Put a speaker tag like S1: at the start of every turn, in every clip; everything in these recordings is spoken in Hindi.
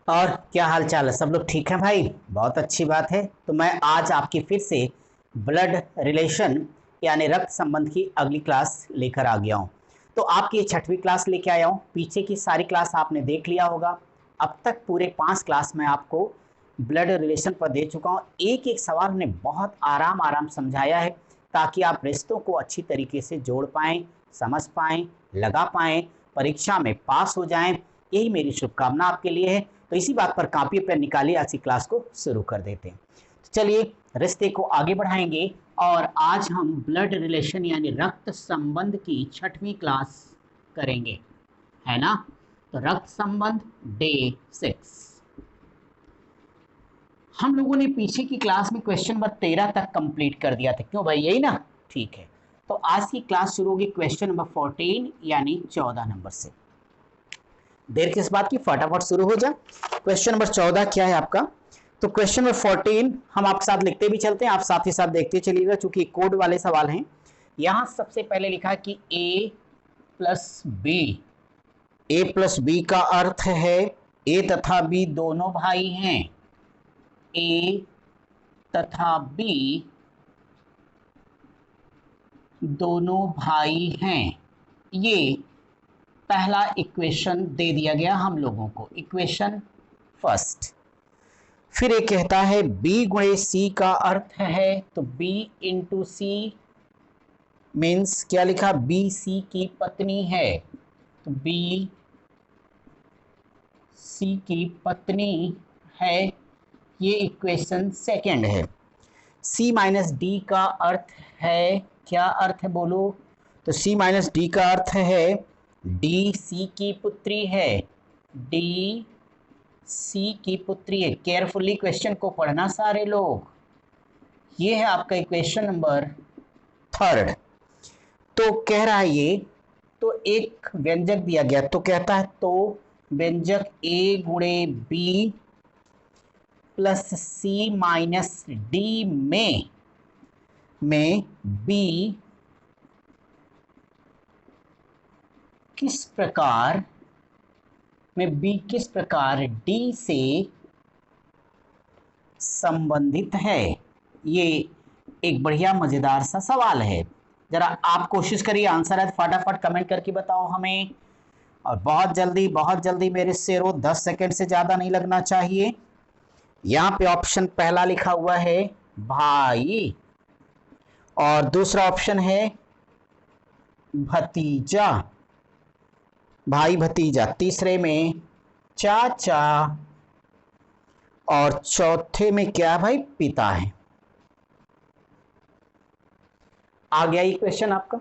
S1: और क्या हाल चाल है? सब लोग ठीक हैं भाई? बहुत अच्छी बात है। तो मैं आज आपकी फिर से ब्लड रिलेशन यानी रक्त संबंध की अगली क्लास लेकर आ गया हूँ। तो आपकी ये छठवीं क्लास लेके आया हूँ। पीछे की सारी क्लास आपने देख लिया होगा। अब तक पूरे 5 क्लास में आपको ब्लड रिलेशन पर दे चुका हूँ। एक एक सवाल ने बहुत आराम आराम समझाया है ताकि आप रिश्तों को अच्छी तरीके से जोड़ पाएँ, समझ पाएँ, लगा पाएँ, परीक्षा में पास हो जाएँ। यही मेरी शुभकामना आपके लिए है। तो इसी बात पर कॉपी पेन निकालिए, आज की क्लास को शुरू कर देते हैं। तो चलिए रिश्ते को आगे बढ़ाएंगे और आज हम ब्लड रिलेशन यानी रक्त संबंध की छठवीं क्लास करेंगे, है ना? तो रक्त संबंध डे 6। हम लोगों ने पीछे की क्लास में क्वेश्चन नंबर 13 तक कंप्लीट कर दिया था, क्यों भाई? यही ना? ठीक है। तो आज की क्लास शुरू होगी क्वेश्चन नंबर 14 यानी 14 नंबर से। देर किस बात की, फटाफट शुरू हो जा। क्वेश्चन नंबर 14 क्या है आपका? तो क्वेश्चन नंबर 14 हम आपके साथ लिखते भी चलते हैं, आप साथ ही साथ देखते चलिएगा चूंकि कोड वाले सवाल हैं। यहां सबसे पहले लिखा है कि ए प्लस बी। ए प्लस बी का अर्थ है ए तथा बी दोनों भाई हैं। ए तथा बी दोनों भाई हैं। ये पहला इक्वेशन दे दिया गया हम लोगों को, इक्वेशन फर्स्ट। फिर ये कहता है बी गुणे सी का अर्थ है, तो बी इंटू सी मीन्स क्या लिखा? बी सी की पत्नी है, तो बी सी की पत्नी है। ये इक्वेशन सेकेंड है। सी माइनस डी का अर्थ है, क्या अर्थ है बोलो? तो सी माइनस डी का अर्थ है डी सी की पुत्री है, डी सी की पुत्री है। केयरफुली क्वेश्चन को पढ़ना सारे लोग। ये है आपका इक्वेशन नंबर थर्ड। तो कह रहा है ये, तो एक व्यंजक दिया गया तो कहता है तो व्यंजक ए गुणे बी प्लस सी माइनस डी में बी किस प्रकार डी से संबंधित है। ये एक बढ़िया मजेदार सा सवाल है। जरा आप कोशिश करिए, आंसर है तो फटाफट कमेंट करके बताओ हमें। और बहुत जल्दी मेरे शेरों, 10 सेकंड से ज्यादा नहीं लगना चाहिए। यहां पे ऑप्शन पहला लिखा हुआ है भाई, और दूसरा ऑप्शन है भतीजा, भाई भतीजा। तीसरे में चाचा, और चौथे में क्या भाई? पिता है। आ गया ये क्वेश्चन आपका।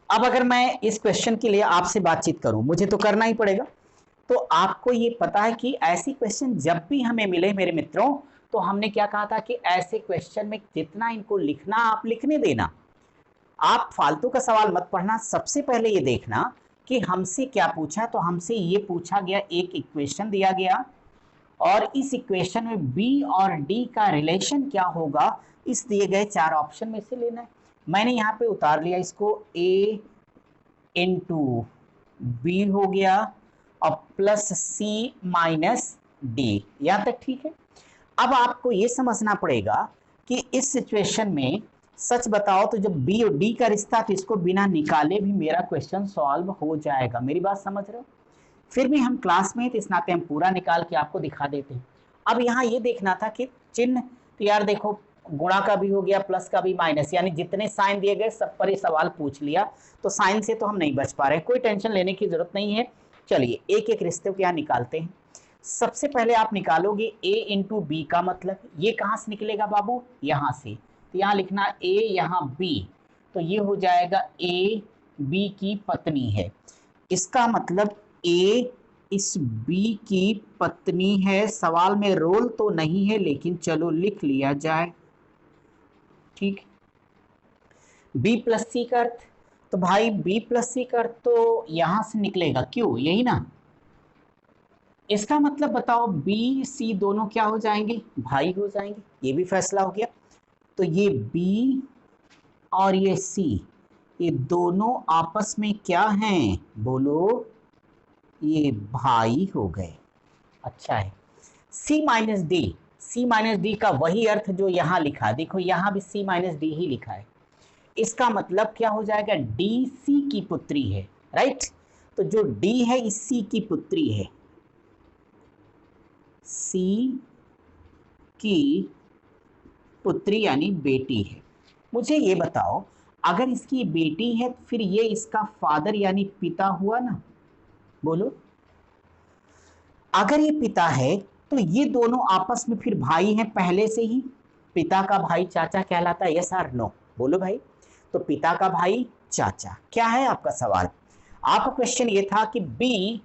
S1: अब अगर मैं इस क्वेश्चन के लिए आपसे बातचीत करूं, मुझे तो करना ही पड़ेगा। तो आपको ये पता है कि ऐसी क्वेश्चन जब भी हमें मिले मेरे मित्रों, तो हमने क्या कहा था कि ऐसे क्वेश्चन में जितना इनको लिखना आप लिखने देना, आप फालतू का सवाल मत पढ़ना। सबसे पहले ये देखना कि हमसे क्या पूछा। तो हमसे ये पूछा गया, एक इक्वेशन दिया गया और इस इक्वेशन में बी और डी का रिलेशन क्या होगा, इस दिए गए 4 ऑप्शन में से लेना है। मैंने यहाँ पे उतार लिया इसको, ए इंटू बी हो गया और प्लस सी माइनस डी। यहाँ तक ठीक है। अब आपको ये समझना पड़ेगा कि इस सिचुएशन में सच बताओ तो जब बी और डी का रिश्ता, तो इसको बिना निकाले भी मेरा क्वेश्चन सॉल्व हो जाएगा। मेरी बात समझ रहे हो? फिर भी हम क्लास में, तो इस नाते हम पूरा निकाल के आपको दिखा देते हैं। अब यहाँ ये देखना था कि चिन्ह, तो यार देखो, गुणा का भी हो गया, प्लस का भी, माइनस, यानी जितने साइन दिए गए सब पर ये सवाल पूछ लिया। तो साइन से तो हम नहीं बच पा रहे, कोई टेंशन लेने की जरूरत नहीं है। चलिए एक एक रिश्ते को यहाँ निकालते हैं। सबसे पहले आप निकालोगे ए इंटू बी का मतलब, ये कहाँ से निकलेगा बाबू? यहाँ से। तो यहाँ लिखना ए, यहाँ बी, तो ये हो जाएगा ए बी की पत्नी है। इसका मतलब ए इस बी की पत्नी है। सवाल में रोल तो नहीं है, लेकिन चलो लिख लिया जाए, ठीक। बी प्लस सी का अर्थ, तो भाई बी प्लस सी का अर्थ तो यहां से निकलेगा, क्यों? यही ना। इसका मतलब बताओ बी सी दोनों क्या हो जाएंगे? भाई हो जाएंगे। ये भी फैसला हो गया। तो ये बी और ये सी, ये दोनों आपस में क्या हैं बोलो? ये भाई हो गए। अच्छा है। सी माइनस डी का वही अर्थ जो यहां लिखा है, देखो यहां भी सी माइनस डी ही लिखा है, इसका मतलब क्या हो जाएगा, डी सी की पुत्री है, राइट। तो जो डी है इस सी की पुत्री है, सी की पुत्री यानी बेटी है। मुझे ये बताओ, अगर इसकी बेटी है तो फिर ये इसका फादर यानी पिता हुआ ना, बोलो। अगर ये पिता है तो ये दोनों आपस में फिर भाई हैं पहले से ही, पिता का भाई चाचा कहलाता है, यस और नो, बोलो भाई। तो पिता का भाई चाचा, क्या है आपका सवाल? आपका क्वेश्चन ये था कि बी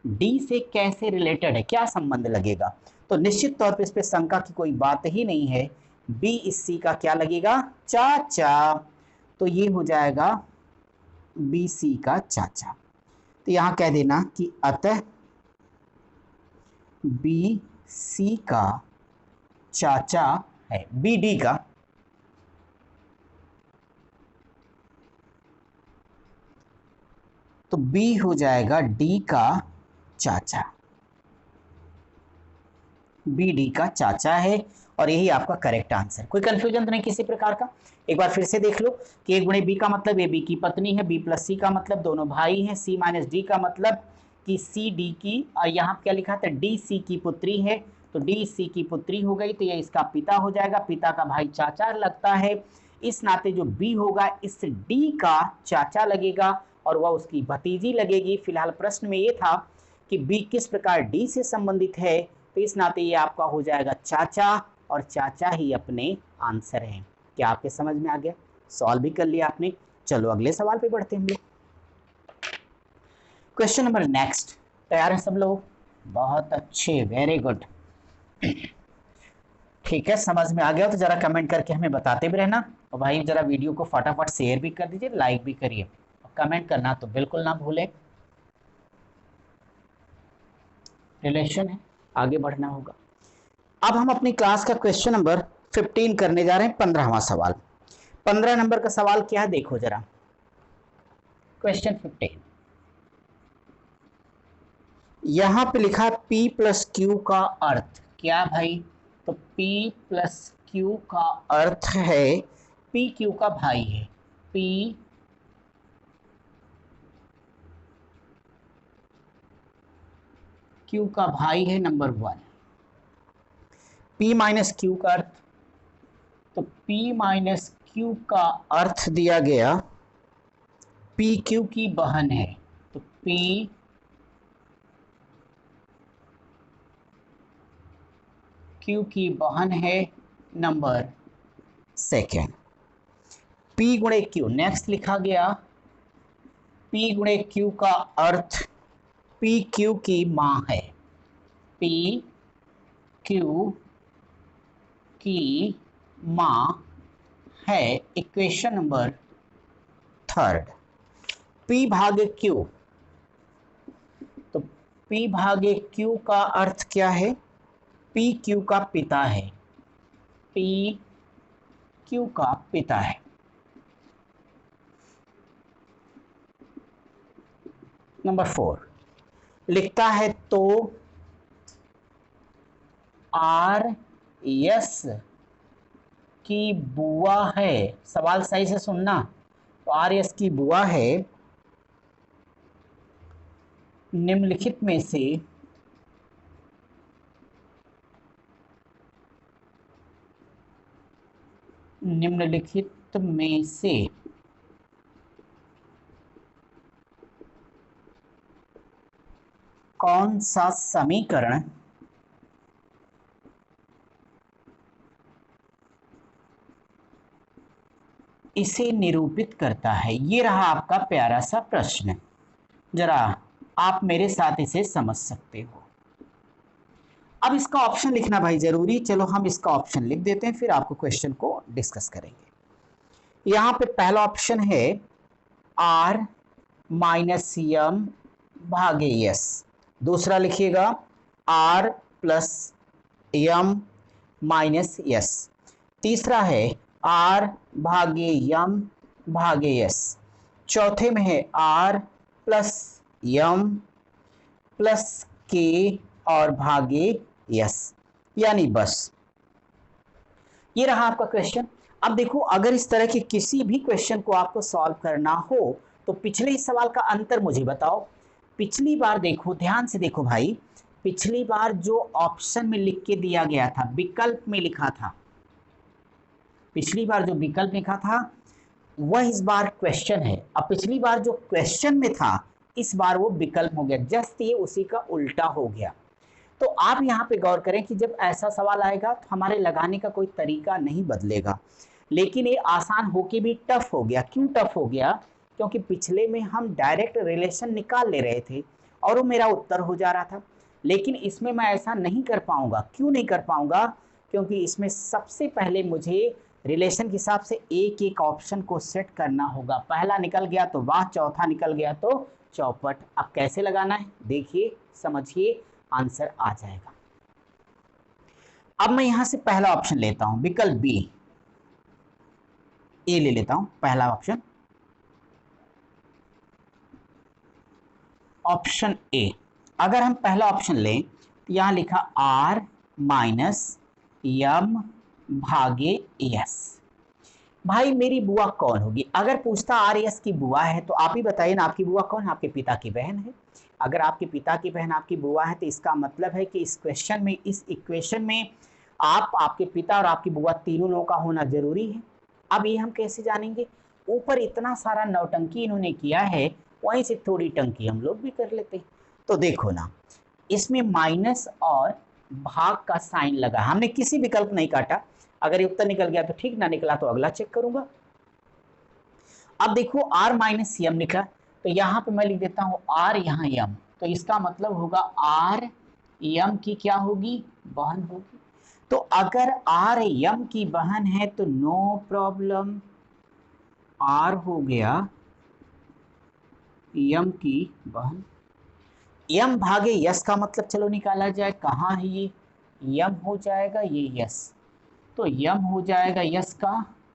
S1: डी से कैसे रिलेटेड है, क्या संबंध लगेगा। तो निश्चित तौर पे इस पे शंका की कोई बात ही नहीं है, बी इस सी का क्या लगेगा, चाचा। तो ये हो जाएगा बी सी का चाचा। तो यहां कह देना कि अतः बी सी का चाचा है बी डी का, तो बी हो जाएगा डी का चाचा, बी डी का चाचा है और यही आपका करेक्ट आंसर। कोई कंफ्यूजन तो नहीं किसी प्रकार का? एक बार फिर से देख लो कि ए गुणे बी का मतलब ए बी की पत्नी है, बी प्लस सी का मतलब दोनों भाई हैं, सी माइनस डी का मतलब कि सी डी की, और यहाँ क्या लिखा था, डी सी की पुत्री है, तो डी सी की पुत्री हो गई, तो ये इसका पिता हो जाएगा, पिता का भाई चाचा लगता है, इस नाते जो बी होगा इस डी का चाचा लगेगा और वह उसकी भतीजी लगेगी। फिलहाल प्रश्न में ये था कि बी किस प्रकार डी से संबंधित है, तो इस नाते ये आपका हो जाएगा चाचा, और चाचा ही अपने आंसर है। क्या आपके समझ में आ गया? सॉल्व भी कर लिया आपने। चलो अगले सवाल पे बढ़ते हैं हम लोग। क्वेश्चन नंबर नेक्स्ट, तैयार है सब लोग? बहुत अच्छे, वेरी गुड। ठीक है, समझ में आ गया तो जरा कमेंट करके हमें बताते भी रहना, और भाई जरा वीडियो को फटाफट शेयर भी कर दीजिए, लाइक भी करिए, और कमेंट करना तो बिल्कुल ना भूलें। रिलेशन है, आगे बढ़ना होगा। अब हम अपनी क्लास का क्वेश्चन नंबर 15 करने जा रहे हैं, 15वां सवाल। 15 नंबर का सवाल क्या है, देखो जरा। क्वेश्चन 15 यहां पे लिखा है P प्लस क्यू का अर्थ क्या भाई? तो P प्लस क्यू का अर्थ है P क्यू का भाई है, P क्यू का भाई है, नंबर 1। P माइनस क्यू का अर्थ, तो P माइनस क्यू का अर्थ दिया गया P क्यू की बहन है, तो P क्यू की बहन है, नंबर 2। P गुणे क्यू, नेक्स्ट लिखा गया P गुणे क्यू का अर्थ P क्यू की मां है, P क्यू की मां है, इक्वेशन नंबर 3। P भागे Q, तो P भागे Q का अर्थ क्या है? P Q का पिता है, P Q का पिता है। नंबर 4 लिखता है तो आर यस की बुआ है, सवाल सही से सुनना, तो आर यस की बुआ है, निम्नलिखित में से कौन सा समीकरण इसे निरूपित करता है? ये रहा आपका प्यारा सा प्रश्न, जरा आप मेरे साथ इसे समझ सकते हो। अब इसका ऑप्शन लिखना भाई जरूरी, चलो हम इसका ऑप्शन लिख देते हैं, फिर आपको क्वेश्चन को डिस्कस करेंगे। यहां पे पहला ऑप्शन है आर माइनस एम भागे एस, दूसरा लिखिएगा R plus M minus S, तीसरा है आर भागे एम भागे एस, चौथे में है आर प्लस एम प्लस के और भागे यस, यानी बस। ये रहा आपका क्वेश्चन। अब देखो, अगर इस तरह के किसी भी क्वेश्चन को आपको सॉल्व करना हो तो पिछले इस सवाल का अंतर मुझे बताओ। पिछली बार देखो, ध्यान से देखो भाई, पिछली बार जो ऑप्शन में लिख के दिया गया था, विकल्प में लिखा था, पिछली बार जो विकल्प लिखा था वह इस बार क्वेश्चन है। अब पिछली बार जो क्वेश्चन में था इस बार वो विकल्प हो गया, जस्ट ये उसी का उल्टा हो गया। तो आप यहाँ पे गौर करें कि जब ऐसा सवाल आएगा तो हमारे लगाने का कोई तरीका नहीं बदलेगा, लेकिन ये आसान होके भी टफ हो गया। क्यों टफ हो गया? क्योंकि पिछले में हम डायरेक्ट रिलेशन निकाल ले रहे थे और वो मेरा उत्तर हो जा रहा था, लेकिन इसमें मैं ऐसा नहीं कर पाऊंगा। क्यों नहीं कर पाऊंगा? क्योंकि इसमें सबसे पहले मुझे रिलेशन के हिसाब से एक एक ऑप्शन को सेट करना होगा। पहला निकल गया तो वाह, चौथा निकल गया तो चौपट। अब कैसे लगाना है देखिए, समझिए, आंसर आ जाएगा। अब मैं यहां से पहला ऑप्शन लेता हूं, विकल्प बी, ए ले लेता हूं पहला ऑप्शन, ऑप्शन ए। अगर हम पहला ऑप्शन लें तो यहां लिखा आर माइनस यम भागे यस। भाई मेरी बुआ कौन होगी? अगर पूछता आर यस की बुआ है तो आप ही बताइए ना, आपकी बुआ कौन है? आपके पिता की बहन है। अगर आपके पिता की बहन आपकी बुआ है तो इसका मतलब है कि इस क्वेश्चन में, इस इक्वेशन में आप, आपके पिता और आपकी बुआ तीनों लोगों का होना जरूरी है। अब ये हम कैसे जानेंगे? ऊपर इतना सारा नौटंकी इन्होंने किया है, वहीं से थोड़ी टंकी हम लोग भी कर लेते हैं। तो देखो ना, इसमें माइनस और भाग का साइन लगा, हमने किसी विकल्प नहीं काटा। अगर ये उत्तर निकल गया तो ठीक, ना निकला तो अगला चेक करूंगा। अब देखो आर माइनस यम निकला, तो यहां पे मैं लिख देता हूं आर, यहां यम, तो इसका मतलब होगा आर यम की क्या होगी? बहन होगी। तो अगर आर यम की बहन है तो नो प्रॉब्लम, आर हो गया यम की बहन। यम भागे यस का मतलब चलो निकाला जाए, कहाँ है ये? यम हो जाएगा ये यस, तो यम हो जाएगा यस का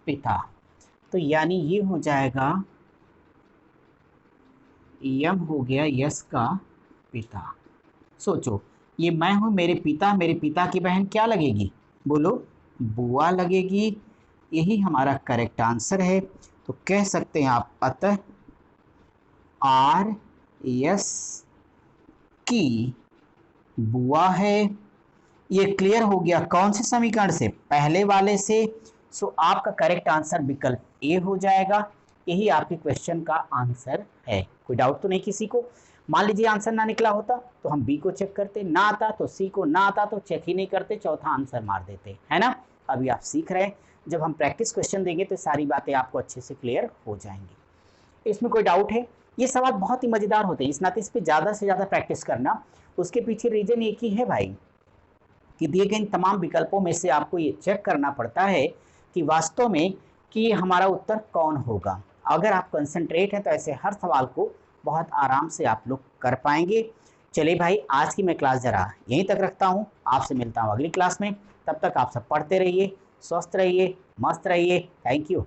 S1: पिता, तो यानी ये हो जाएगा यम हो गया यस का पिता। सोचो, ये मैं हूं, मेरे पिता की बहन क्या लगेगी? बोलो, बुआ लगेगी। यही हमारा करेक्ट आंसर है। तो कह सकते हैं आप, अतः आर यस की बुआ है। ये क्लियर हो गया कौन से समीकरण से? पहले वाले से। सो आपका करेक्ट आंसर विकल्प ए हो जाएगा। यही आपके क्वेश्चन का आंसर है। कोई डाउट तो नहीं किसी को? मान लीजिए आंसर ना निकला होता तो हम बी को चेक करते, ना आता तो सी को, ना आता तो चेक ही नहीं करते, चौथा आंसर मार देते, है ना। अभी आप सीख रहे हैं, जब हम प्रैक्टिस क्वेश्चन देंगे तो सारी बातें आपको अच्छे से क्लियर हो जाएंगी। इसमें कोई डाउट है? ये सवाल बहुत ही मजेदार होते हैं, इस नाते इस पर ज़्यादा से ज़्यादा प्रैक्टिस करना। उसके पीछे रीजन एक ही है भाई, कि दिए गए इन तमाम विकल्पों में से आपको ये चेक करना पड़ता है कि वास्तव में कि हमारा उत्तर कौन होगा। अगर आप कंसंट्रेट हैं तो ऐसे हर सवाल को बहुत आराम से आप लोग कर पाएंगे। चलिए भाई, आज की मैं क्लास ज़रा यहीं तक रखता हूँ, आपसे मिलता हूँ अगली क्लास में। तब तक आप सब पढ़ते रहिए, स्वस्थ रहिए, मस्त रहिए। Thank you.